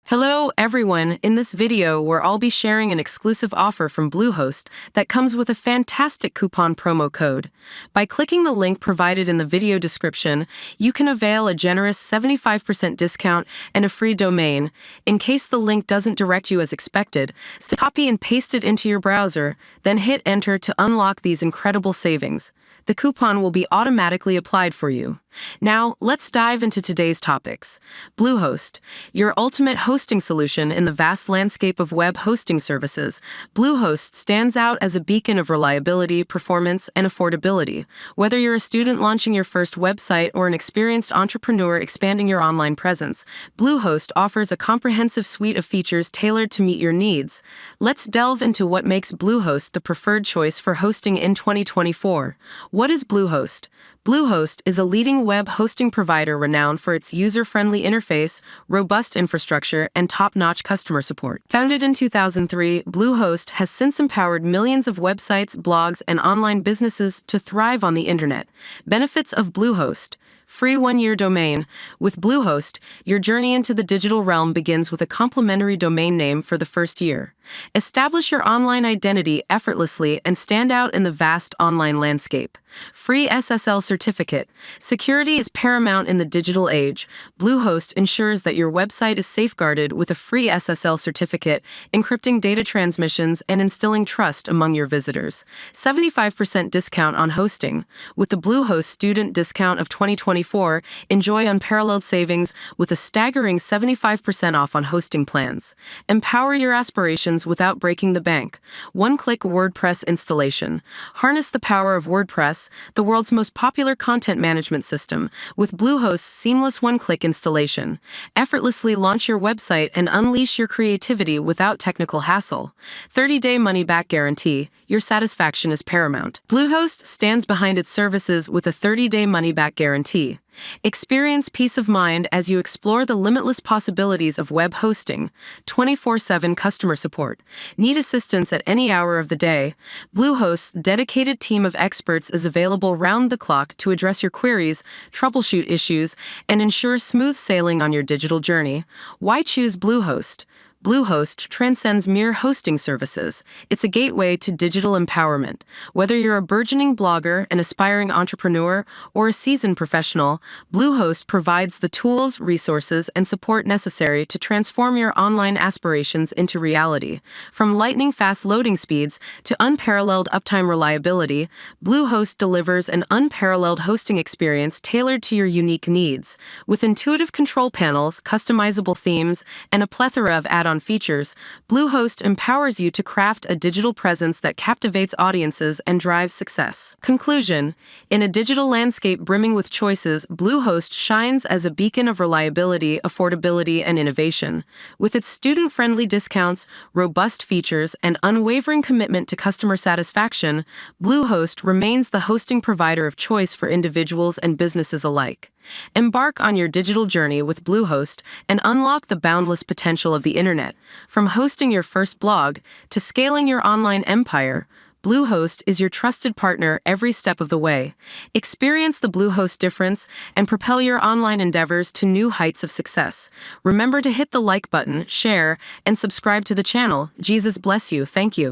Hello everyone, in this video I'll be sharing an exclusive offer from Bluehost that comes with a fantastic coupon promo code. By clicking the link provided in the video description, you can avail a generous 75% discount and a free domain. In case the link doesn't direct you as expected, copy and paste it into your browser, then hit enter to unlock these incredible savings. The coupon will be automatically applied for you. Now, let's dive into today's topics. Bluehost, your ultimate hosting solution in the vast landscape of web hosting services. Bluehost stands out as a beacon of reliability, performance, and affordability. Whether you're a student launching your first website or an experienced entrepreneur expanding your online presence, Bluehost offers a comprehensive suite of features tailored to meet your needs. Let's delve into what makes Bluehost the preferred choice for hosting in 2024. What is Bluehost? Bluehost is a leading web hosting provider renowned for its user-friendly interface, robust infrastructure, and top-notch customer support. Founded in 2003, Bluehost has since empowered millions of websites, blogs, and online businesses to thrive on the internet. Benefits of Bluehost. Free 1-year domain. With Bluehost, your journey into the digital realm begins with a complimentary domain name for the first year. Establish your online identity effortlessly and stand out in the vast online landscape. Free SSL certificate. Security is paramount in the digital age. Bluehost ensures that your website is safeguarded with a free SSL certificate, encrypting data transmissions and instilling trust among your visitors. 75% discount on hosting. With the Bluehost student discount of 2024, enjoy unparalleled savings with a staggering 75% off on hosting plans. Empower your aspirations without breaking the bank. One-click WordPress installation. Harness the power of WordPress, the world's most popular content management system, with Bluehost's seamless one-click installation. Effortlessly launch your website and unleash your creativity without technical hassle. 30-day money-back guarantee. Your satisfaction is paramount. Bluehost stands behind its services with a 30-day money-back guarantee. Experience peace of mind as you explore the limitless possibilities of web hosting. 24/7 customer support. Need assistance at any hour of the day? Bluehost's dedicated team of experts is available round the clock to address your queries, troubleshoot issues, and ensure smooth sailing on your digital journey. Why choose Bluehost? Bluehost transcends mere hosting services. It's a gateway to digital empowerment. Whether you're a burgeoning blogger, an aspiring entrepreneur, or a seasoned professional, Bluehost provides the tools, resources, and support necessary to transform your online aspirations into reality. From lightning-fast loading speeds to unparalleled uptime reliability, Bluehost delivers an unparalleled hosting experience tailored to your unique needs. With intuitive control panels, customizable themes, and a plethora of add-on features, Bluehost empowers you to craft a digital presence that captivates audiences and drives success. Conclusion: in a digital landscape brimming with choices, Bluehost shines as a beacon of reliability, affordability, and innovation. With its student-friendly discounts, robust features, and unwavering commitment to customer satisfaction, Bluehost remains the hosting provider of choice for individuals and businesses alike. Embark on your digital journey with Bluehost and unlock the boundless potential of the internet. From hosting your first blog to scaling your online empire, Bluehost is your trusted partner every step of the way. Experience the Bluehost difference and propel your online endeavors to new heights of success. Remember to hit the like button, share, and subscribe to the channel. Jesus bless you. Thank you.